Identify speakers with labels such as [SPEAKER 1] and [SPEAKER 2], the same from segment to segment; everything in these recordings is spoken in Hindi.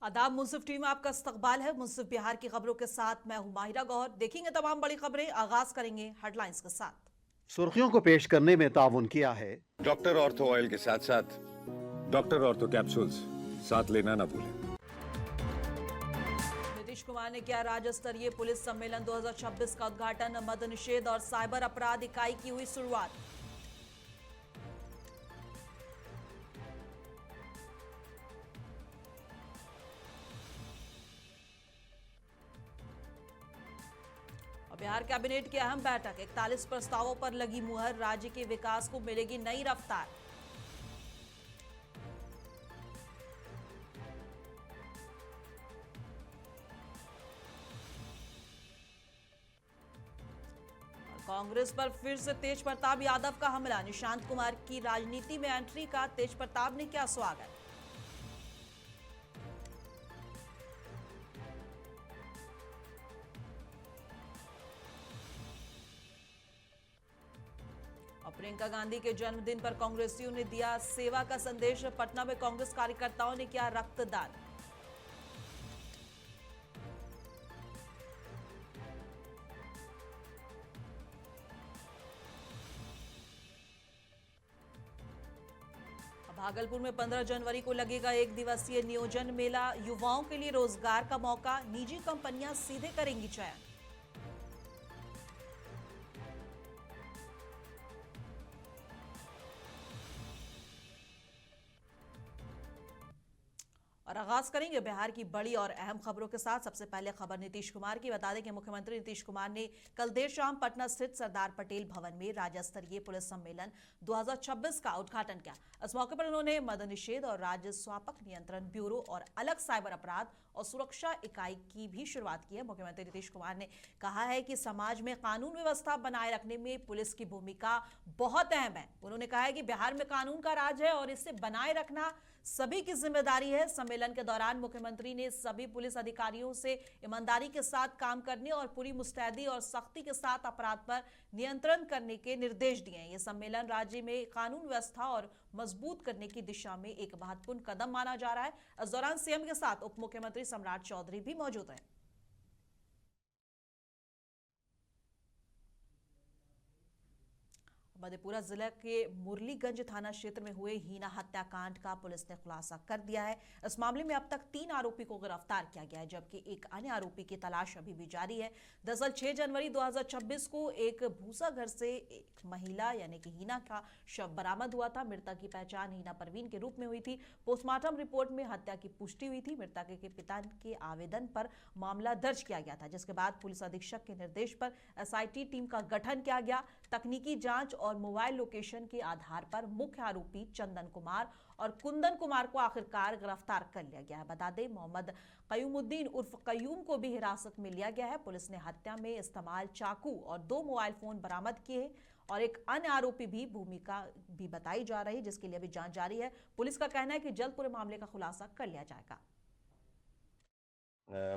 [SPEAKER 1] आदाब मुंसिफ टीम में आपका इस्तकबाल है। मुंसिफ बिहार की खबरों के साथ मैं हूं माहिरा गौहर। देखेंगे तमाम बड़ी खबरें। आगाज करेंगे हेडलाइंस के साथ।
[SPEAKER 2] सुर्खियों को पेश करने में ताउन किया है
[SPEAKER 3] डॉक्टर ऑर्थो ऑयल के साथ साथ डॉक्टर ऑर्थो कैप्सूल्स साथ लेना ना भूलें।
[SPEAKER 1] नीतीश कुमार ने किया राज्य स्तरीय पुलिस सम्मेलन 2026 का उद्घाटन। मद निषेध और साइबर अपराध इकाई की हुई शुरुआत। बिहार कैबिनेट की अहम बैठक। 41 प्रस्तावों पर लगी मुहर। राज्य के विकास को मिलेगी नई रफ्तार। कांग्रेस पर फिर से तेज प्रताप यादव का हमला। निशांत कुमार की राजनीति में एंट्री का तेज प्रताप ने किया स्वागत। प्रियंका गांधी के जन्मदिन पर कांग्रेसियों ने दिया सेवा का संदेश। पटना में कांग्रेस कार्यकर्ताओं ने किया रक्तदान। भागलपुर में 15 जनवरी को लगेगा 1 दिवसीय नियोजन मेला। युवाओं के लिए रोजगार का मौका। निजी कंपनियां सीधे करेंगी चयन। और आगाज करेंगे बिहार की बड़ी और अहम खबरों के साथ। सबसे पहले खबर नीतीश कुमार की। बता दें कि मुख्यमंत्री नीतीश कुमार ने कल देर शाम पटना स्थित सरदार पटेल भवन में राज्य स्तरीय पुलिस सम्मेलन 2026 का उद्घाटन किया। इस मौके पर उन्होंने मद निषेध और राज्य स्वापक नियंत्रण ब्यूरो और अलग साइबर अपराध और सुरक्षा इकाई की भी शुरुआत की है। मुख्यमंत्री नीतीश कुमार ने कहा है कि समाज में कानून व्यवस्था बनाए रखने में पुलिस की भूमिका बहुत अहम है। उन्होंने कहा है कि बिहार में कानून का राज है और इसे बनाए रखना सभी की जिम्मेदारी है। सम्मेलन के दौरान मुख्यमंत्री ने सभी पुलिस अधिकारियों से ईमानदारी के साथ काम करने और पूरी मुस्तैदी और सख्ती के साथ अपराध पर नियंत्रण करने के निर्देश दिए हैं। यह सम्मेलन राज्य में कानून व्यवस्था और मजबूत करने की दिशा में एक महत्वपूर्ण कदम माना जा रहा है। इस दौरान सीएम के साथ उप मुख्यमंत्री सम्राट चौधरी भी मौजूद रहे। मधेपुरा जिले के मुरलीगंज थाना क्षेत्र में हुए हीना हत्याकांड का पुलिस ने खुलासा कर दिया है। इस मामले में अब तक 3 आरोपी को गिरफ्तार किया गया है, जबकि एक अन्य आरोपी की तलाश अभी भी जारी है। दरअसल 6 जनवरी 2026 को एक भूसा घर से एक महिला यानी कि हीना का शव बरामद हुआ था। मृतक की पहचान हीना परवीन के रूप में हुई थी। पोस्टमार्टम रिपोर्ट में हत्या की पुष्टि हुई थी। मृतक के पिता के आवेदन पर मामला दर्ज किया गया था, जिसके बाद पुलिस अधीक्षक के निर्देश पर एसआईटी टीम का गठन किया गया। तकनीकी जांच और मोबाइल लोकेशन के आधार पर मुख्य आरोपी चंदन कुमार और कुंदन कुमार को आखिरकार गिरफ्तार कर लिया गया है। बता दें मोहम्मद कयूमुद्दीन उर्फ कयूम को भी हिरासत में लिया गया है। पुलिस ने हत्या में इस्तेमाल चाकू और 2 मोबाइल फोन बरामद किए और एक अन्य आरोपी भी भूमिका भी बताई जा रही है, जिसके लिए अभी जांच जारी है। पुलिस का कहना है कि जल्द पूरे मामले का खुलासा कर लिया जाएगा।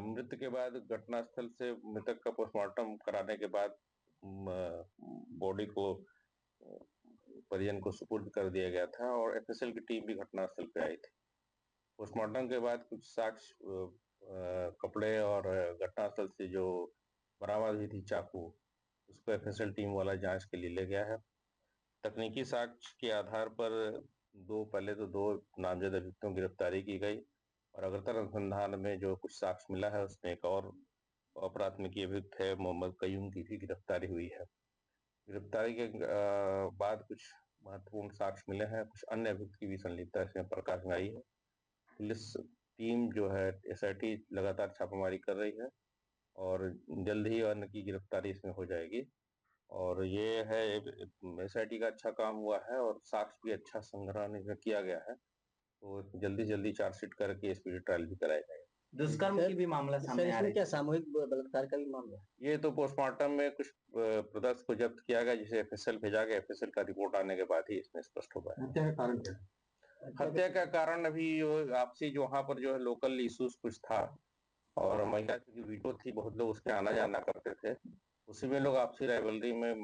[SPEAKER 4] मृत्यु के बाद घटनास्थल से मृतक का पोस्टमार्टम कराने के बाद बॉडी को परिजन को सुपुर्द कर दिया गया था और एफएसएल की टीम भी घटनास्थल पे आई थी। पोस्टमार्टम के बाद कुछ साक्ष्य कपड़े और घटनास्थल से जो बरामद हुई थी चाकू, उसको एफएसएल टीम वाला जांच के लिए ले गया है। तकनीकी साक्ष्य के आधार पर पहले तो दो नामजद अभियुक्तों की गिरफ्तारी की गई और अग्रतर अनुसंधान में जो कुछ साक्ष्य मिला है उसमें एक और प्राथमिकी अभियुक्त है मोहम्मद कयूम की भी गिरफ्तारी हुई है। गिरफ्तारी के बाद कुछ महत्वपूर्ण साक्ष्य मिले हैं। कुछ अन्य अभियुक्त की भी संलिप्तता इसमें प्रकाश में आई है। पुलिस टीम जो है एसआईटी लगातार छापामारी कर रही है और जल्द ही अन्य की गिरफ्तारी इसमें हो जाएगी। और ये है एसआईटी का अच्छा काम हुआ है और साक्ष्य भी अच्छा संग्रह किया गया है, तो जल्दी चार्जशीट करके स्पीडी ट्रायल भी कराया जाएगा।
[SPEAKER 5] दुष्कर्म की भी मामला सामने आ रहा है। क्या सामूहिक बलात्कार का भी मामला है?
[SPEAKER 4] ये तो पोस्टमार्टम में कुछ प्रदर्श को जब्त किया गया, जिसे एफएसएल भेजा गया। एफएसएल का रिपोर्ट आने के बाद ही इसमें स्पष्ट हो पाया।
[SPEAKER 5] हत्या का कारण क्या है?
[SPEAKER 4] हत्या का कारण अभी आपसी जो वहाँ पर जो है लोकल इश्यूज कुछ था और महिला की वीटो थी, बहुत लोग उसके आना जाना करते थे, उसी में लोग आपसी राइवलरी में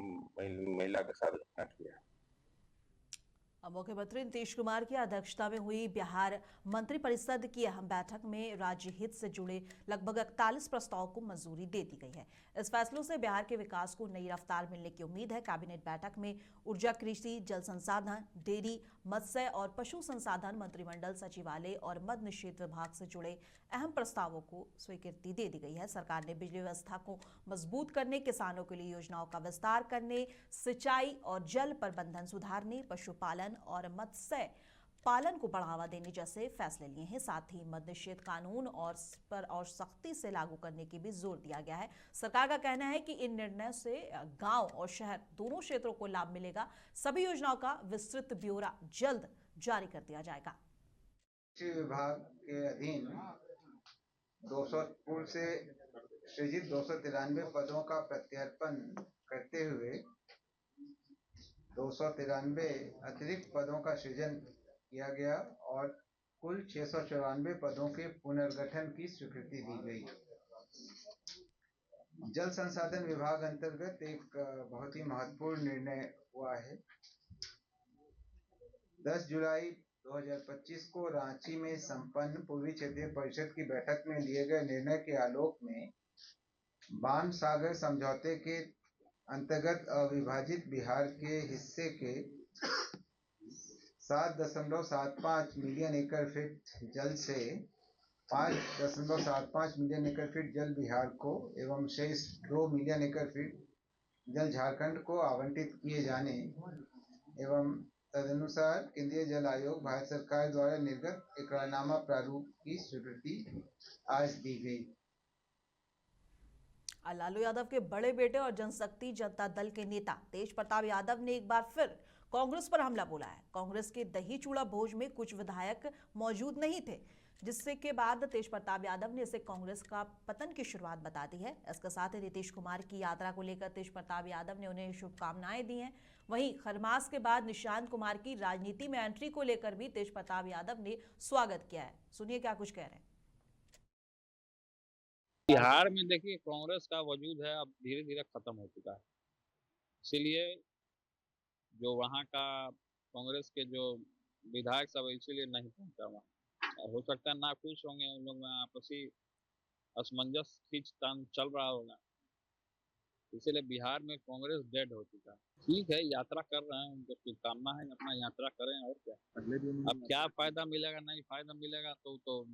[SPEAKER 4] महिला के साथ घटना किया।
[SPEAKER 1] अब मुख्यमंत्री नीतीश कुमार की अध्यक्षता में हुई बिहार मंत्रिपरिषद की अहम बैठक में राज्य हित से जुड़े लगभग 41 प्रस्तावों को मंजूरी दे दी गई है। इस फैसलों से बिहार के विकास को नई रफ्तार मिलने की उम्मीद है। कैबिनेट बैठक में ऊर्जा, कृषि, जल संसाधन, डेयरी, मत्स्य और पशु संसाधन मंत्रिमंडल, सचिवालय और मद्य निषेध विभाग से जुड़े अहम प्रस्तावों को स्वीकृति दे दी गई है। सरकार ने बिजली व्यवस्था को मजबूत करने, किसानों के लिए योजनाओं का विस्तार करने, सिंचाई और जल प्रबंधन सुधारने, पशुपालन और मत्स्य पालन को बढ़ावा देने जैसे फैसले लिए हैं। साथ ही मद्य निषेध कानून और सख्ती से लागू करने की भी जोर दिया गया है। सरकार का कहना है कि इन निर्णयों से गांव और शहर दोनों क्षेत्रों को लाभ मिलेगा। सभी योजनाओं का विस्तृत ब्यौरा जल्द जारी कर दिया जाएगा।
[SPEAKER 6] कृषि विभाग के अधीन 200 पूर्व से सृजित 293 पदों का प्रत्यर्पण करते हुए 293 अतिरिक्त पदों का सृजन किया गया और कुल 694 पदों के पुनर्गठन की स्वीकृति दी गई। जल संसाधन विभाग अंतर्गत एक बहुत ही महत्वपूर्ण निर्णय हुआ है। 10 जुलाई 2025 को रांची में संपन्न पूर्वी क्षेत्रीय परिषद की बैठक में लिए गए निर्णय के आलोक में बाण सागर समझौते के अंतर्गत अविभाजित बिहार के हिस्से के 7.75 मिलियन एकड़ फीट जल से 5.75 मिलियन एकड़ फीट जल बिहार को एवं शेष 2 मिलियन एकड़ फीट जल झारखंड को आवंटित किए जाने एवं तदनुसार केंद्रीय जल आयोग भारत सरकार द्वारा निर्गत इकरारनामा प्रारूप की स्वीकृति आज दी गई।
[SPEAKER 1] लालू यादव के बड़े बेटे और जनशक्ति जनता दल के नेता तेज प्रताप यादव ने एक बार फिर कांग्रेस पर हमला बोला है। कांग्रेस के दही चूड़ा भोज में कुछ विधायक मौजूद नहीं थे, जिससे के बाद तेज प्रताप यादव ने इसे कांग्रेस का पतन की शुरुआत बता दी है। इसके साथ ही नीतीश कुमार की यात्रा को लेकर तेज प्रताप यादव ने उन्हें शुभकामनाएं दी हैं। वहीं खरमास के बाद निशांत कुमार की राजनीति में एंट्री को लेकर भी तेज प्रताप यादव ने स्वागत किया है। सुनिए क्या कुछ कह रहे हैं।
[SPEAKER 7] बिहार में देखिए कांग्रेस का वजूद है, अब धीरे धीरे खत्म हो चुका है। इसीलिए जो वहाँ का कांग्रेस के जो विधायक सब इसीलिए नहीं पहुंचा वहाँ। हो सकता है ना खुश होंगे, उन लोग में आपसी असमंजस खींचतान चल रहा होगा, इसीलिए बिहार में कांग्रेस डेड हो चुका है। ठीक है, यात्रा कर रहे हैं, उनको शुभकामना है, अपना यात्रा करें और क्या। अगले दिन अब क्या फायदा मिलेगा नहीं फायदा मिलेगा तो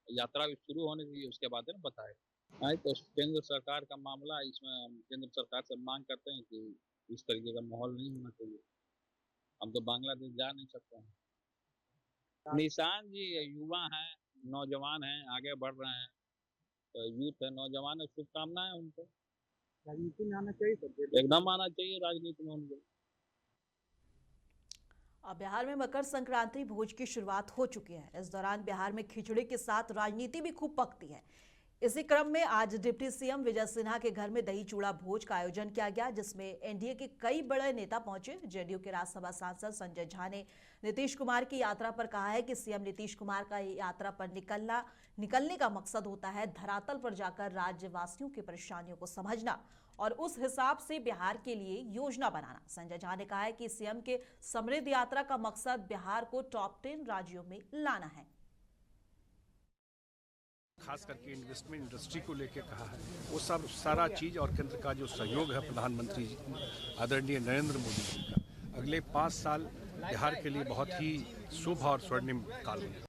[SPEAKER 7] यात्रा भी शुरू होने दीजिए, उसके बाद ना बताए। नहीं तो केंद्र सरकार का मामला, इसमें हम केंद्र सरकार से मांग करते हैं कि इस तरीके का माहौल नहीं होना चाहिए। हम तो बांग्लादेश जा नहीं सकते हैं। निशान जी युवा हैं, नौजवान हैं, आगे बढ़ रहे हैं, तो यूथ है, नौजवान है, शुभकामनाएं उनको। राजनीति में आना चाहिए, एकदम आना चाहिए राजनीति में उनको।
[SPEAKER 1] अब बिहार में मकर संक्रांति भोज की शुरुआत हो चुकी है। इस दौरान बिहार में खिचड़ी के साथ राजनीति भी खूब पकती है। इसी क्रम में आज डिप्टी सीएम विजय सिन्हा के घर में दही चूड़ा भोज का आयोजन किया गया, जिसमें एनडीए के कई बड़े नेता पहुंचे। जेडीयू के राज्यसभा सांसद संजय झा ने नीतीश कुमार की यात्रा पर कहा है कि सीएम नीतीश कुमार का यात्रा पर निकलने का मकसद होता है धरातल पर जाकर राज्यवासियों की परेशानियों को समझना और उस हिसाब से बिहार के लिए योजना बनाना। संजय झा ने कहा है कि सीएम के समृद्ध यात्रा का मकसद बिहार को टॉप 10 राज्यों में लाना है।
[SPEAKER 8] खास करके इन्वेस्टमेंट इंडस्ट्री को लेकर कहा है, वो सब सारा चीज और केंद्र का जो सहयोग है प्रधानमंत्री आदरणीय नरेंद्र मोदी जी का, अगले 5 साल बिहार के लिए बहुत ही शुभ और स्वर्णिम काल है।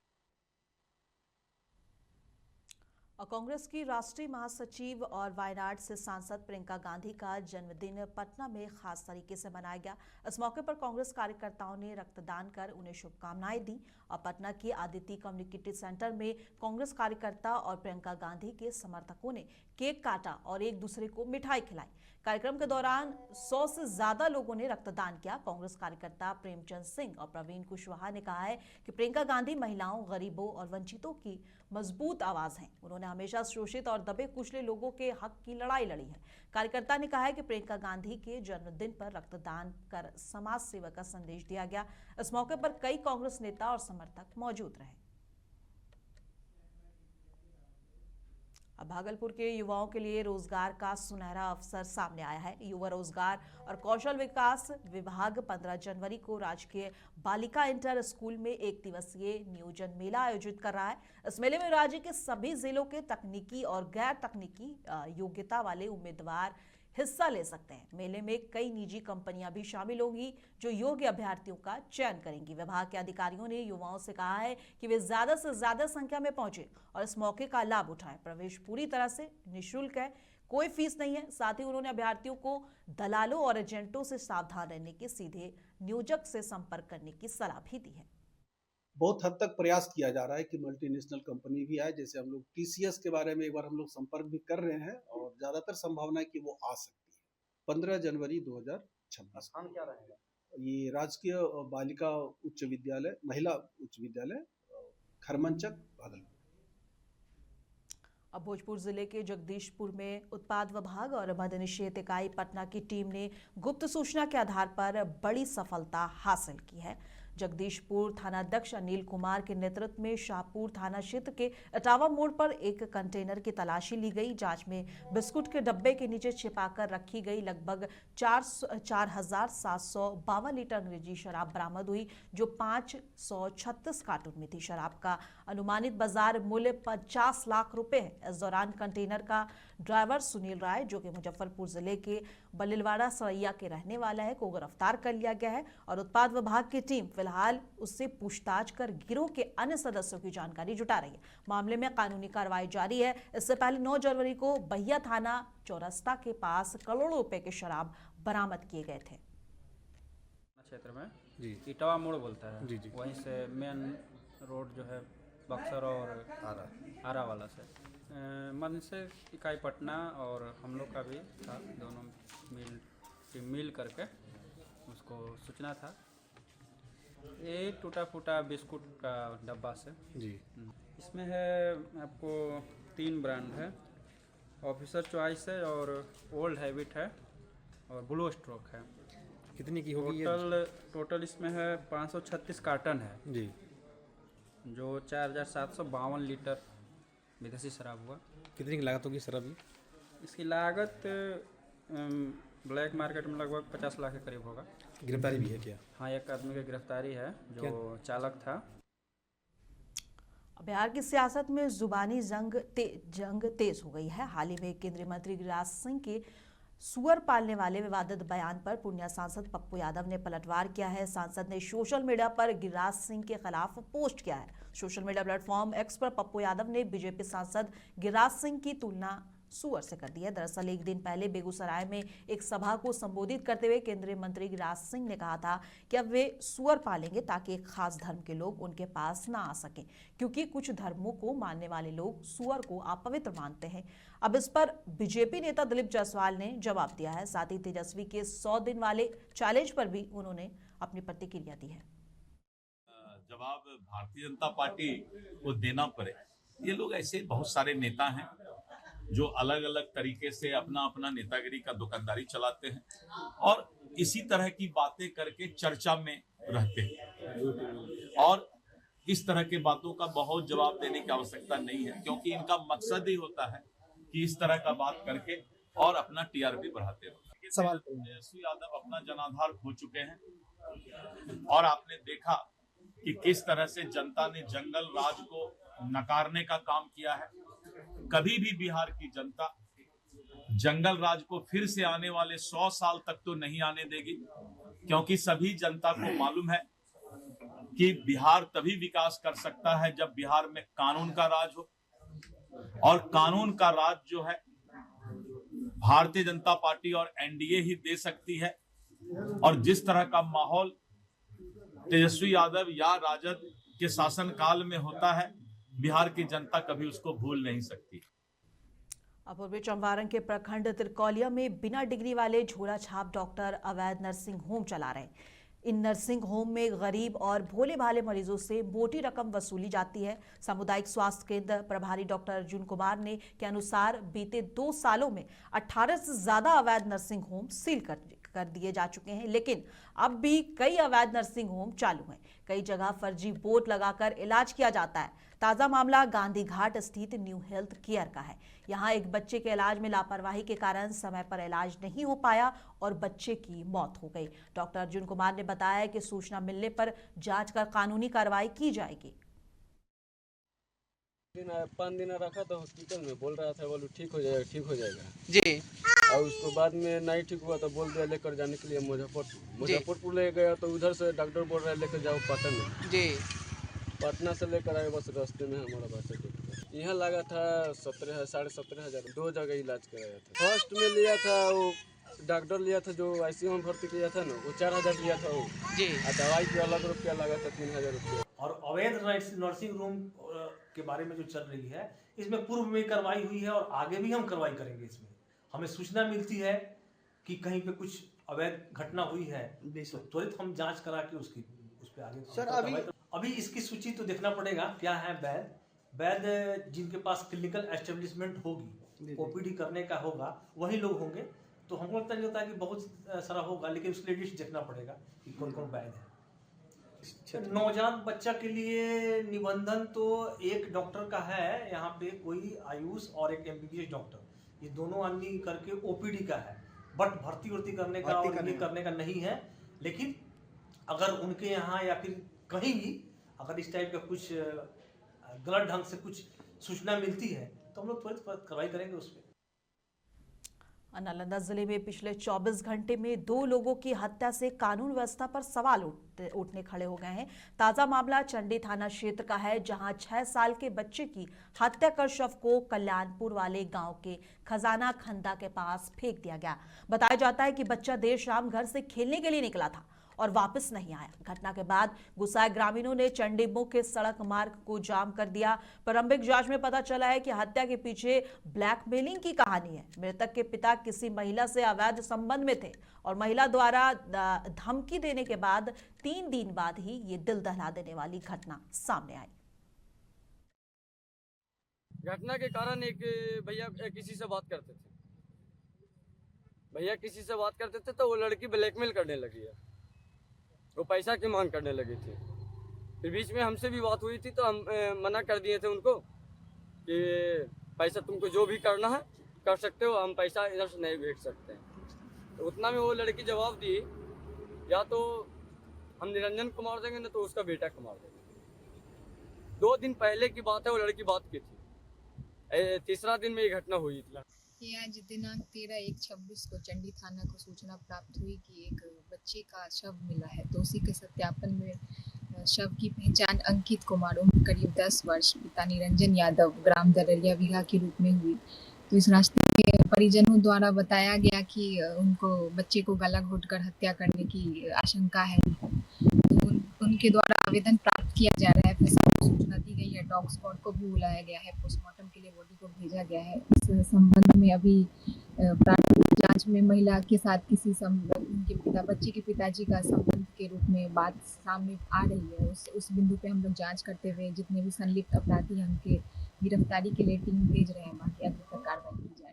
[SPEAKER 1] और कांग्रेस की राष्ट्रीय महासचिव और वायनाड से सांसद प्रियंका गांधी का जन्मदिन पटना में खास तरीके से मनाया गया। इस मौके पर कांग्रेस कार्यकर्ताओं ने रक्तदान कर उन्हें शुभकामनाएं दी और पटना के आदित्य कम्युनिटी सेंटर में कांग्रेस कार्यकर्ता और प्रियंका गांधी के समर्थकों ने केक काटा और एक दूसरे को मिठाई खिलाई। कार्यक्रम के दौरान 100 से ज्यादा लोगों ने रक्तदान किया। कांग्रेस कार्यकर्ता प्रेमचंद सिंह और प्रवीण कुशवाहा ने कहा है कि प्रियंका गांधी महिलाओं, गरीबों और वंचितों की मजबूत आवाज हैं। उन्होंने हमेशा शोषित और दबे कुचले लोगों के हक की लड़ाई लड़ी है। कार्यकर्ता ने कहा है कि प्रियंका गांधी के जन्मदिन पर रक्तदान कर समाज सेवा का संदेश दिया गया। इस मौके पर कई कांग्रेस नेता और समर्थक मौजूद रहे। अब भागलपुर के युवाओं के लिए रोजगार का सुनहरा अवसर सामने आया है। युवा रोजगार और कौशल विकास विभाग 15 जनवरी को राजकीय बालिका इंटर स्कूल में 1 दिवसीय नियोजन मेला आयोजित कर रहा है। इस मेले में राज्य के सभी जिलों के तकनीकी और गैर तकनीकी योग्यता वाले उम्मीदवार हिस्सा ले सकते हैं। मेले में कई निजी कंपनियां भी शामिल होंगी जो योग्य अभ्यर्थियों का चयन करेंगी। विभाग के अधिकारियों ने युवाओं से कहा है कि वे ज्यादा से ज्यादा संख्या में पहुंचे और इस मौके का लाभ उठाएं। प्रवेश पूरी तरह से निःशुल्क है, कोई फीस नहीं है। साथ ही उन्होंने अभ्यर्थियों को दलालों और एजेंटों से सावधान रहने के, सीधे नियोजक से संपर्क करने की सलाह भी दी है।
[SPEAKER 9] बहुत हद तक प्रयास किया जा रहा है कि मल्टीनेशनल कंपनी भी आए। जैसे हम लोग टीसीएस के बारे में एक बार हम लोग संपर्क भी कर रहे हैं और ज्यादातर संभावना है कि वो आ सकती है 15 जनवरी 2026।
[SPEAKER 5] स्थान क्या रहेगा?
[SPEAKER 9] ये राजकीय बालिका उच्च विद्यालय, महिला उच्च विद्यालय, खरमंचक, भागलपुर।
[SPEAKER 1] अब भोजपुर जिले के जगदीशपुर में उत्पाद विभाग और मद्य निषेध इकाई पटना की टीम ने गुप्त सूचना के आधार पर बड़ी सफलता हासिल की है। जगदीशपुर थानाध्यक्ष अनिल कुमार के नेतृत्व में शाहपुर थाना क्षेत्र के इटावा मोड़ पर एक कंटेनर की तलाशी ली गई। जांच में बिस्कुट के डब्बे के नीचे छिपाकर रखी गई लगभग 4,752 लीटर अंग्रेजी शराब बरामद हुई, जो 536 कार्टून में थी। शराब का अनुमानित बाजार मूल्य 50 लाख रुपए है। इस दौरान कंटेनर का ड्राइवर सुनील राय, जो कि मुजफ्फरपुर जिले के बलिलवाड़ा सरैया के रहने वाला है, को गिरफ्तार कर लिया गया है और उत्पाद विभाग की टीम फिलहाल उससे पूछताछ कर गिरोह के अन्य सदस्यों की जानकारी जुटा रही है। मामले में कानूनी कार्रवाई जारी है। इससे पहले 9 जनवरी को बहिया थाना चौरस्ता के पास करोड़ों रुपए के शराब बरामद किए गए थे।
[SPEAKER 10] क्षेत्र में इटावा मोड़ बोलता है जी। वहीं से मेन रोड जो है बक्सर और आरा वाला से मद्य निषेध इकाई पटना और हम लोग का भी था, दोनों मिल करके उसको सूचना था। ये टूटा फूटा बिस्कुट का डब्बा से जी। इसमें है आपको 3 ब्रांड है, ऑफिसर चॉइस है और ओल्ड हैबिट है और ब्लू स्ट्रोक है।
[SPEAKER 11] कितनी की होगी?
[SPEAKER 10] टोटल इसमें है 536 कार्टन है जी, जो 4,752 लीटर विदेशी शराब हुआ।
[SPEAKER 11] कितनी की लागत होगी शराब?
[SPEAKER 10] इसकी लागत ब्लैक मार्केट में लगभग 50 लाख के करीब होगा।
[SPEAKER 11] गिरफ्तारी भी है क्या?
[SPEAKER 10] हाँ, एक आदमी की गिरफ्तारी है जो चालक था।
[SPEAKER 1] बिहार की सियासत में जुबानी जंग तेज हो गई है। हाल ही में केंद्रीय मंत्री गिरिराज सिंह के सुअर पालने वाले विवादित बयान पर पूर्णिया सांसद पप्पू यादव ने पलटवार किया है। सांसद ने सोशल मीडिया पर गिरिराज सिंह के खिलाफ पोस्ट किया है। सोशल मीडिया प्लेटफॉर्म एक्स पर पप्पू यादव ने बीजेपी सांसद गिरिराज सिंह की तुलना सुअर से कर दी है। दरअसल एक दिन पहले बेगूसराय में एक सभा को संबोधित करते हुए केंद्रीय मंत्री गिरिराज सिंह ने कहा था कि अब वे सुअर पालेंगे ताकि एक खास धर्म के लोग उनके पास ना आ सकें, क्योंकि कुछ धर्मों को मानने वाले लोग सुअर को अपवित्र मानते हैं। अब इस पर बीजेपी नेता दिलीप जायसवाल ने जवाब दिया है। साथ ही तेजस्वी के 100 दिन वाले चैलेंज पर भी उन्होंने अपनी प्रतिक्रिया दी है।
[SPEAKER 12] जवाब भारतीय जनता पार्टी को देना पड़े। ये लोग ऐसे बहुत सारे नेता हैं जो अलग अलग तरीके से अपना अपना नेतागिरी का दुकानदारी चलाते हैं और इसी तरह की बातें करके चर्चा में रहते हैं, और इस तरह के बातों का बहुत जवाब देने की आवश्यकता नहीं है, क्योंकि इनका मकसद ही होता है कि इस तरह का बात करके और अपना टीआरपी बढ़ाते रहो। सवाल तेजस्वी यादव अपना जनाधार खो चुके हैं और आपने देखा कि किस तरह से जनता ने जंगल राज को नकारने का काम किया है। कभी भी बिहार की जनता जंगल राज को फिर से आने वाले 100 साल तक तो नहीं आने देगी, क्योंकि सभी जनता को मालूम है कि बिहार तभी विकास कर सकता है जब बिहार में कानून का राज हो, और कानून का राज जो है भारतीय जनता पार्टी और एनडीए ही दे सकती है। और जिस तरह का माहौल तेजस्वी यादव या राजद के शासनकाल में होता है, बिहार की जनता कभी उसको भूल नहीं सकती।
[SPEAKER 1] पूर्वी चंपारण के प्रखंड तिरकौलिया में बिना डिग्री वाले झोला छाप डॉक्टर अवैध नर्सिंग होम चला रहे हैं। इन नर्सिंग होम में गरीब और भोले भाले मरीजों से मोटी रकम वसूली जाती है। सामुदायिक स्वास्थ्य केंद्र प्रभारी डॉक्टर अर्जुन कुमार ने के अनुसार बीते 2 सालों में 18 से ज्यादा अवैध नर्सिंग होम सील कर दिए जा चुके हैं, लेकिन अब भी कई अवैध नर्सिंग होम चालू हैं। कई जगह फर्जी बोर्ड लगाकर इलाज किया जाता है। ताजा मामला गांधी घाट स्थित न्यू हेल्थ केयर का है। यहां एक बच्चे के इलाज में लापरवाही के कारण समय पर इलाज नहीं हो पाया और बच्चे की मौत हो गई। डॉक्टर अर्जुन कुमार ने बताया कि सूचना मिलने पर जांच कर कानूनी कार्रवाई की जाएगी।
[SPEAKER 13] 5 दिन रखा था हॉस्पिटल में, बोल रहा था बोलो ठीक हो जाएगा
[SPEAKER 14] जी।
[SPEAKER 13] और उसके बाद में नहीं ठीक हुआ तो बोल दिया लेकर जाने के लिए मुजफ्फरपुर ले गया तो उधर से डॉक्टर बोल रहा है लेकर जाओ पटना जी। पटना से लेकर आए, बस रास्ते में हमारा बच्चा गिर गया। यहाँ लगा था 17,500 2 जगह इलाज कराया था। फर्स्ट में लिया था वो डॉक्टर लिया था जो आईसीयू में भर्ती किया था ना, वो 4,000 लिया था वो जी। दवाई के अलग रुपया लगा था 3,000 रुपया।
[SPEAKER 15] और अवैध नर्सिंग रूम के बारे में जो चल रही है, इसमें पूर्व में कार्रवाई हुई है और आगे भी हम कार्रवाई करेंगे। इसमें हमें सूचना मिलती है कि कहीं पे कुछ अवैध घटना हुई है तो त्वरित हम जांच करा के उस पे आगे सर अभी इसकी सूची तो देखना पड़ेगा क्या है। वैध जिनके पास क्लिनिकल एस्टेब्लिशमेंट होगी, ओपीडी करने का होगा, वही लोग होंगे। तो हमको लगता नहीं होता है कि बहुत सारा होगा, लेकिन उसके लिए लिस्ट देखना पड़ेगा कि कौन कौन वैध है। नवजात बच्चा के लिए निबंधन तो एक डॉक्टर का है यहाँ पे, कोई आयुष और एक एमबीबीएस डॉक्टर, ये दोनों आदमी करके ओपीडी का है, बट भर्ती करने का और ये करने का नहीं है। लेकिन अगर उनके यहाँ या फिर कहीं भी अगर इस टाइप का कुछ गलत ढंग से कुछ सूचना मिलती है तो हम लोग त्वरित कार्रवाई करेंगे उस पर।
[SPEAKER 1] नालंदा जिले में पिछले 24 घंटे में 2 लोगों की हत्या से कानून व्यवस्था पर सवाल उठने खड़े हो गए हैं। ताजा मामला चंडी थाना क्षेत्र का है, जहां 6 साल के बच्चे की हत्या कर शव को कल्याणपुर वाले गांव के खजाना खंदा के पास फेंक दिया गया। बताया जाता है कि बच्चा देर शाम घर से खेलने के लिए निकला था और वापस नहीं आया। घटना के बाद गुस्साए ग्रामीणों ने चंडी मुख्य सड़क मार्ग को जाम कर दिया। प्रारंभिक जांच में पता चला है कि हत्या के पीछे ब्लैकमेलिंग की कहानी है। मृतक के पिता किसी महिला से अवैध संबंध में थे और महिला द्वारा धमकी देने के बाद 3 दिन बाद ही ये दिल दहला देने वाली घटना सामने आई।
[SPEAKER 13] घटना के कारण एक भैया किसी से बात करते थे तो वो लड़की ब्लैकमेल करने लगी है, वो पैसा की मांग करने लगी थी। फिर बीच में हमसे भी बात हुई थी तो हम मना कर दिए थे उनको कि पैसा तुमको जो भी करना है कर सकते हो, हम पैसा इधर से नहीं भेज सकते हैं। तो उतना में वो लड़की जवाब दी, या तो हम निरंजन को मार देंगे ना तो उसका बेटा को मार देंगे। 2 दिन पहले की बात है, वो लड़की बात की थी। तीसरा दिन में ये घटना हुई थी।
[SPEAKER 16] आज दिनांक 13/1/26 को चंडी थाना को सूचना प्राप्त हुई कि एक बच्चे का शव मिला है। तो उसी के सत्यापन में शव की पहचान अंकित कुमार उम्र करीब 10 वर्ष, पिता निरंजन यादव, ग्राम दररिया बिघा के रूप में हुई। तो इस रास्ते में परिजनों द्वारा बताया गया कि उनको बच्चे को गला घोंटकर हत्या करने की आशंका है। तो उनके द्वारा आवेदन प्राप्त किया जा रहा है। फिर सूचना दी गई है, डॉग स्क्वाड को भी बुलाया गया है, पोस्टमार्टम के लिए बॉडी को भेजा गया है। इस संबंध में अभी प्राथमिक जांच में महिला के साथ किसी उनके बच्चे के पिताजी का संबंध के रूप में बात सामने आ रही है। उस बिंदु पे हम लोग जांच करते हुए जितने भी संलिप्त अपराधी हैं उनके गिरफ्तारी के लिए टीम भेज रहे हैं, बाकी आगे तक कार्रवाई की जाएगी।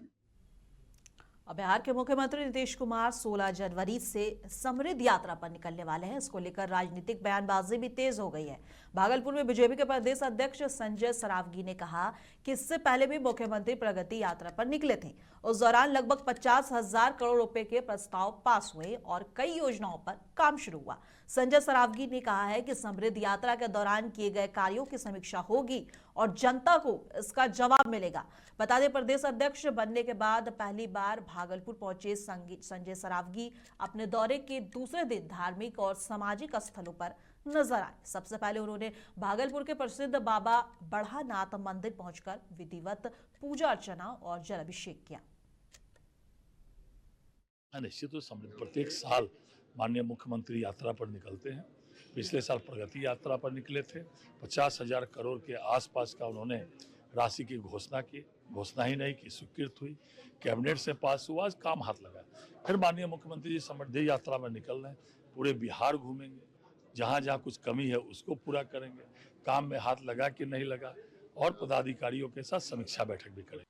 [SPEAKER 1] अब बिहार के मुख्यमंत्री नीतीश कुमार 16 जनवरी से समृद्ध यात्रा पर निकलने वाले हैं। इसको लेकर राजनीतिक बयानबाजी भी तेज हो गई है। भागलपुर में बीजेपी के प्रदेश अध्यक्ष संजय सरावगी ने कहा कि इससे पहले भी मुख्यमंत्री प्रगति यात्रा पर निकले थे। उस दौरान लगभग 50,000 करोड़ रुपए के प्रस्ताव पास हुए और कई योजनाओं पर काम शुरू हुआ। संजय सरावगी ने कहा है कि समृद्ध यात्रा के दौरान किए गए कार्यों की समीक्षा होगी और जनता को इसका जवाब मिलेगा। बता दें, प्रदेश अध्यक्ष बनने के बाद पहली बार भागलपुर पहुंचे संजय सरावगी अपने दौरे के दूसरे दिन धार्मिक और सामाजिक स्थलों पर नजर आए। सबसे पहले उन्होंने भागलपुर के प्रसिद्ध बाबा बढ़ानाथ मंदिर पहुंचकर विधिवत पूजा अर्चना और जल अभिषेक किया।
[SPEAKER 17] निश्चित रूप से प्रत्येक साल माननीय मुख्यमंत्री यात्रा पर निकलते हैं। पिछले साल प्रगति यात्रा पर निकले थे। 50,000 करोड़ के आसपास का उन्होंने राशि की घोषणा की। घोषणा ही नहीं की, स्वीकृत हुई, कैबिनेट से पास हुआ, काम हाथ लगा। फिर माननीय मुख्यमंत्री जी समृद्धि यात्रा में निकल रहे हैं। पूरे बिहार घूमेंगे, जहाँ जहाँ कुछ कमी है उसको पूरा करेंगे, काम में हाथ लगा कि नहीं लगा, और पदाधिकारियों के साथ समीक्षा बैठक भी करेंगे।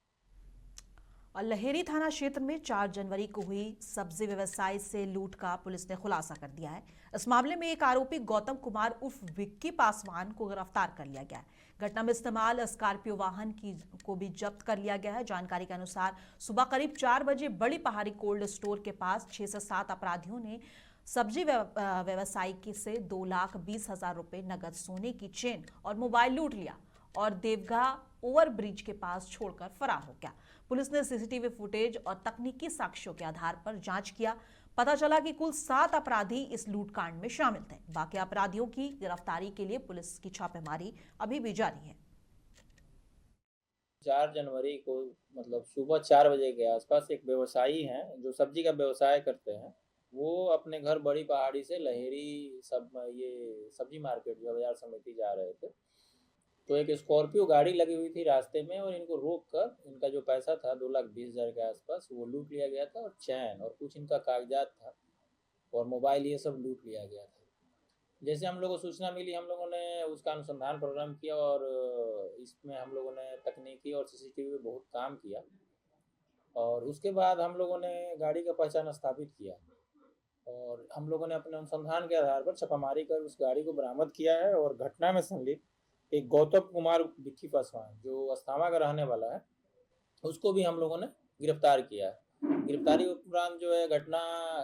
[SPEAKER 1] और लहेरी थाना क्षेत्र में 4 जनवरी को हुई सब्जी व्यवसायी से लूट का पुलिस ने खुलासा कर दिया है। इस मामले में एक आरोपी गौतम कुमार उर्फ विक्की पासवान को गिरफ्तार कर लिया गया है। घटना में इस्तेमाल स्कॉर्पियो वाहन को भी जब्त कर लिया गया है। जानकारी के अनुसार सुबह करीब 4 बजे बड़ी पहाड़ी कोल्ड स्टोर के पास 6 से 7 अपराधियों ने सब्जी व्यवसायी से 2,20,000 रुपए, नगद, सोने की चेन और मोबाइल लूट लिया और देवगा ओवर ब्रिज के पास छोड़कर फरार हो गया। पुलिस ने सीसीटीवी फुटेज और तकनीकी साक्ष्यों के आधार पर जांच किया। पता चला कि कुल 7 अपराधी इस लूटकांड में शामिल थे। बाकी अपराधियों की गिरफ्तारी के लिए पुलिस की छापेमारी अभी भी जारी है।
[SPEAKER 14] 4 जनवरी को मतलब सुबह 4 बजे के आसपास एक व्यवसायी हैं जो सब्जी का व्यवसाय करते हैं, वो अपने घर बड़ी पहाड़ी से लहेरी ये सब्जी मार्केट जो बाजार समिति जा रहे थे, तो एक स्कॉर्पियो गाड़ी लगी हुई थी रास्ते में और इनको रोककर इनका जो पैसा था 2,20,000 के आसपास वो लूट लिया गया था और चैन और कुछ इनका कागजात था और मोबाइल ये सब लूट लिया गया था। जैसे हम लोगों को सूचना मिली, हम लोगों ने उसका अनुसंधान प्रारंभ किया और इसमें हम लोगों ने तकनीकी और सीसीटीवी पे बहुत काम किया और उसके बाद हम लोगों ने गाड़ी का पहचान स्थापित किया और हम लोगों ने अपने अनुसंधान के आधार पर छापामारी कर उस गाड़ी को बरामद किया है और घटना में संलिप्त एक गौतम कुमार विक्की पासवान जो अस्थामा का रहने वाला है, उसको भी हम लोगों ने गिरफ्तार किया है। गिरफ्तारी उपरांत जो है घटना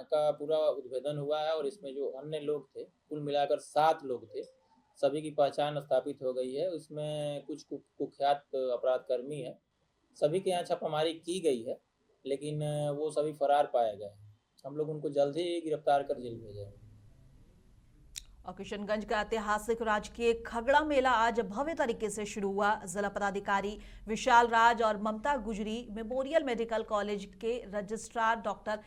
[SPEAKER 14] का पूरा उद्भेदन हुआ है और इसमें जो अन्य लोग थे, कुल मिलाकर 7 लोग थे, सभी की पहचान स्थापित हो गई है। उसमें कुछ कुख्यात अपराधकर्मी है, सभी के यहाँ छापामारी की गई है लेकिन वो सभी फरार पाए गए। हम लोग उनको जल्द ही गिरफ्तार कर जेल भेजेंगे।
[SPEAKER 1] और किशनगंज का ऐतिहासिक राजकीय खगड़ा मेला आज भव्य तरीके से शुरू हुआ। जिला पदाधिकारी विशाल राज और ममता गुजरी मेमोरियल मेडिकल कॉलेज के रजिस्ट्रार डॉक्टर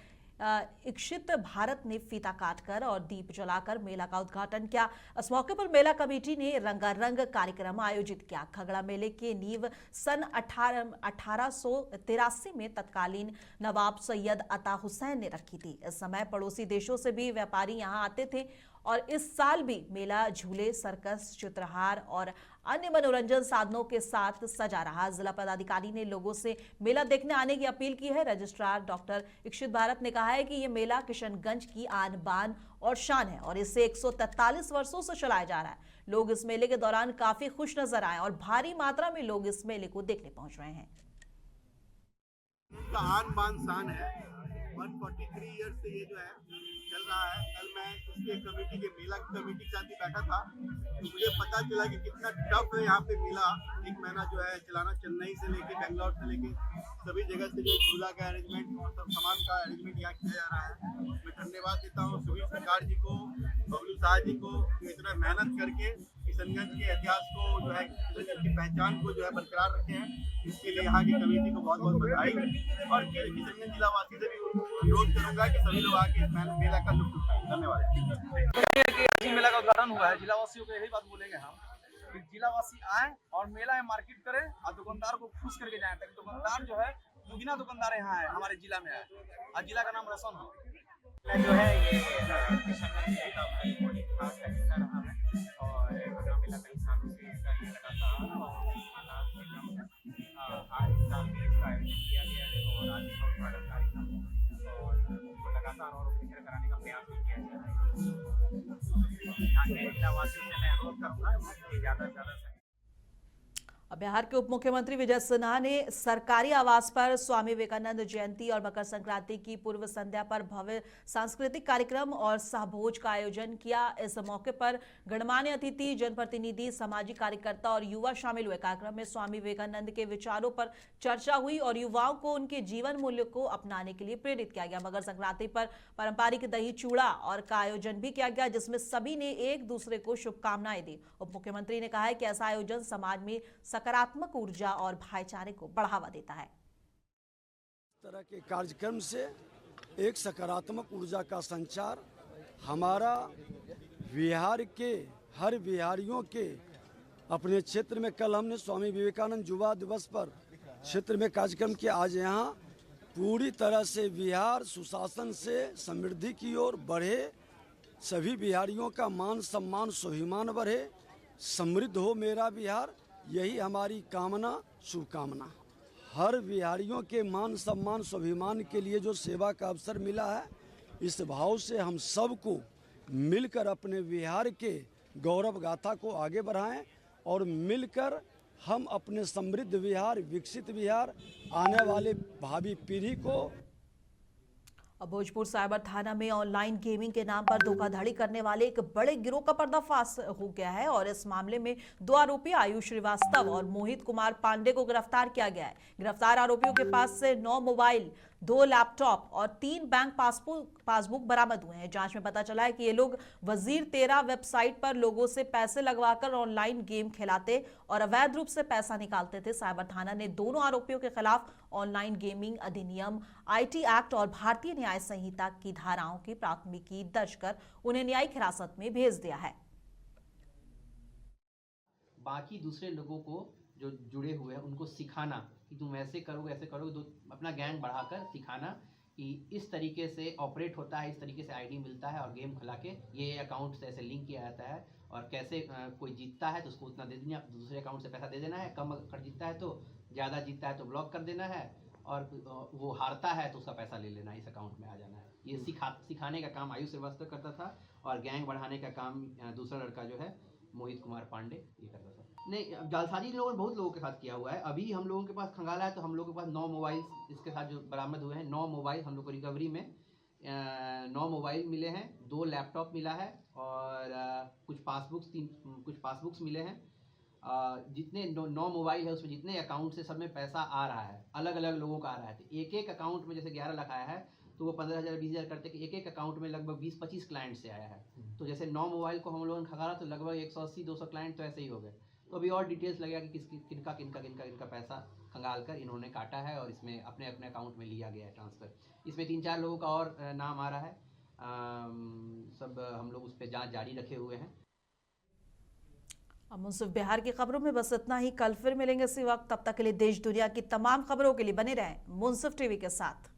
[SPEAKER 1] इक्षित भारत ने फीता काटकर और दीप जलाकर मेला का उद्घाटन किया। इस मौके पर मेला कमेटी ने रंगारंग कार्यक्रम आयोजित किया। खगड़ा मेले की नींव सन 1883 में तत्कालीन नवाब सैयद अता हुसैन ने रखी थी। इस समय पड़ोसी देशों से भी व्यापारी यहां आते थे और इस साल भी मेला झूले, सर्कस, चित्रहार और अन्य मनोरंजन साधनों के साथ सजा रहा। जिला पदाधिकारी ने लोगों से मेला देखने आने की अपील की है। रजिस्ट्रार डॉक्टर इक्षित भारत ने कहा है कि ये मेला किशनगंज की आन बान और शान है और इसे 143 वर्षों से चलाया जा रहा है। लोग इस मेले के दौरान काफी खुश नजर आए और भारी मात्रा में लोग इस मेले को देखने पहुंच रहे हैं।
[SPEAKER 18] आन बान शान है। 143 ईयर से ये जो है चल रहा है। कल मैं इसके कमेटी के मेला कमेटी के साथ ही बैठा था तो मुझे पता चला कि कितना टफ है यहाँ पे मेला एक महीना जो है चलाना। चेन्नई से लेके बेंगलोर से लेके सभी जगह से जो झूला का अरेंजमेंट और सब सामान का अरेंजमेंट यहाँ किया जा रहा है। मैं धन्यवाद देता हूँ सुबीर सरकार जी को, बबलू शाह जी को, जो इतना मेहनत करके किशनगंज के इतिहास को जो है किशनगंज की पहचान को जो है बरकरार रखे हैं। इसके लिए यहाँ की कमेटी को बहुत बहुत बधाई और किशनगंज जिला वासी से भी अनुरोध करूंगा कि सभी लोग आके मेला का लुत्फ उठाएं। धन्यवाद।
[SPEAKER 19] मेला का उद्घाटन हुआ है, जिला वासियों को यही बात बोलेंगे हम कि जिला वासी आए और मेला में मार्केट करें और दुकानदार को खुश करके जाएं, ताकि दुकानदार जो है दुगना दुकानदार यहाँ है हमारे जिला में है और जिला का नाम रोशन हो।
[SPEAKER 20] जो है ये किशनगंज का बहुत खास हिस्सा रहा है और खगड़ा मेला कई सालों से इसका ये लगातार और हर साल में इसका आयोजन किया गया है और आज इसका उद्घाटन कार्यक्रम और उसको लगातार और बेहतर कराने का प्रयास भी किया जा रहा है। यहाँ के जिलावासियों से मैं अनुरोध करूँगा कि ज़्यादा से ज़्यादा
[SPEAKER 1] बिहार के उप मुख्यमंत्री विजय सिन्हा ने सरकारी आवास पर स्वामी विवेकानंद जयंती और मकर संक्रांति की पूर्व संध्या पर भव्य सांस्कृतिक कार्यक्रम और सहभोज का आयोजन किया। इस मौके पर गणमान्य अतिथि, जनप्रतिनिधि, सामाजिक कार्यकर्ता और युवा शामिल हुए। कार्यक्रम में स्वामी विवेकानंद के विचारों पर चर्चा हुई और युवाओं को उनके जीवन मूल्य को अपनाने के लिए प्रेरित किया गया। मकर संक्रांति पर पारंपरिक दही चूड़ा और का आयोजन भी किया गया, जिसमें सभी ने एक दूसरे को शुभकामनाएं दी। उप मुख्यमंत्री ने कहा है कि ऐसा आयोजन समाज में सकारात्मक ऊर्जा और भाईचारे को बढ़ावा देता है।
[SPEAKER 21] इस तरह के कार्यक्रम से एक सकारात्मक ऊर्जा का संचार हमारा बिहार के हर बिहारियों के अपने क्षेत्र में। कल हमने स्वामी विवेकानंद युवा दिवस पर क्षेत्र में कार्यक्रम किया। आज यहाँ पूरी तरह से बिहार सुशासन से समृद्धि की ओर बढ़े, सभी बिहारियों का मान सम्मान स्वाभिमान बढ़े, समृद्ध हो मेरा बिहार, यही हमारी कामना शुभकामना। हर बिहारियों के मान सम्मान स्वाभिमान के लिए जो सेवा का अवसर मिला है, इस भाव से हम सबको मिलकर अपने बिहार के गौरव गाथा को आगे बढ़ाएं और मिलकर हम अपने समृद्ध बिहार, विकसित बिहार, आने वाले भावी पीढ़ी को।
[SPEAKER 1] अब भोजपुर साइबर थाना में ऑनलाइन गेमिंग के नाम पर धोखाधड़ी करने वाले एक बड़े गिरोह का पर्दाफाश हो गया है और इस मामले में 2 आरोपी आयुष श्रीवास्तव और मोहित कुमार पांडे को गिरफ्तार किया गया है। गिरफ्तार आरोपियों के पास से 9 मोबाइल, 2 लैपटॉप और 3 बैंक पासबुक बरामद हुए हैं। जांच में पता चला है कि ये लोग वजीर 13 वेबसाइट पर लोगों से पैसे लगवाकर ऑनलाइन गेम खिलाते और अवैध रूप से पैसा निकालते थे। साइबर थाना ने दोनों आरोपियों के खिलाफ ऑनलाइन गेमिंग अधिनियम, IT एक्ट और भारतीय न्याय संहिता की धाराओं की प्राथमिकी दर्ज कर उन्हें न्यायिक हिरासत में भेज दिया है।
[SPEAKER 2] बाकी दूसरे लोगों को जो जुड़े हुए हैं उनको सिखाना कि तुम ऐसे करोगे, अपना गैंग बढ़ाकर सिखाना कि इस तरीके से ऑपरेट होता है, इस तरीके से आईडी मिलता है और गेम खिला के ये अकाउंट से ऐसे लिंक किया जाता है और कैसे कोई जीतता है तो उसको उतना दे देना, दूसरे अकाउंट से पैसा दे देना है, कम अगर जीतता है तो, ज़्यादा जीतता है तो ब्लॉक कर देना है और वो हारता है तो उसका पैसा ले लेना है, इस अकाउंट में आ जाना है। ये सिखाने का काम आयुष श्रीवास्तव करता था और गैंग बढ़ाने का काम दूसरा लड़का जो है मोहित कुमार पांडे ये करता था। नहीं, जालसाजी लोगों ने बहुत लोगों के साथ किया हुआ है। अभी हम लोगों के पास खंगाला है तो हम लोगों के पास 9 मोबाइल इसके साथ जो बरामद हुए हैं, 9 मोबाइल हम लोग को रिकवरी में 9 मोबाइल मिले हैं, 2 लैपटॉप मिला है और कुछ पासबुक्स मिले हैं। जितने 9 मोबाइल है उसमें जितने अकाउंट से सब में पैसा आ रहा है, अलग अलग लोगों का आ रहा है। तो एक अकाउंट में जैसे 11 लाख आया है तो वो 15,000 20,000 करते कि एक अकाउंट में लगभग 20-25 क्लाइंट से आया है। तो जैसे 9 मोबाइल को हम लोगों ने खंगाला तो लगभग 180-200 क्लाइंट तो ऐसे ही हो गए। तो अभी और डिटेल्स लगेगा कि किनका पैसा खंगाल कर इन्होंने काटा है और इसमें अपने अकाउंट में लिया गया है ट्रांसफ़र। इसमें 3-4 लोगों का और नाम आ रहा है। सब हम लोग उस पर जांच जारी रखे हुए हैं।
[SPEAKER 1] अब मुंसिफ बिहार की खबरों में बस इतना ही। कल फिर मिलेंगे इसी वक्त। तब तक के लिए देश दुनिया की तमाम खबरों के लिए बने रहें मुंसिफ टीवी के साथ।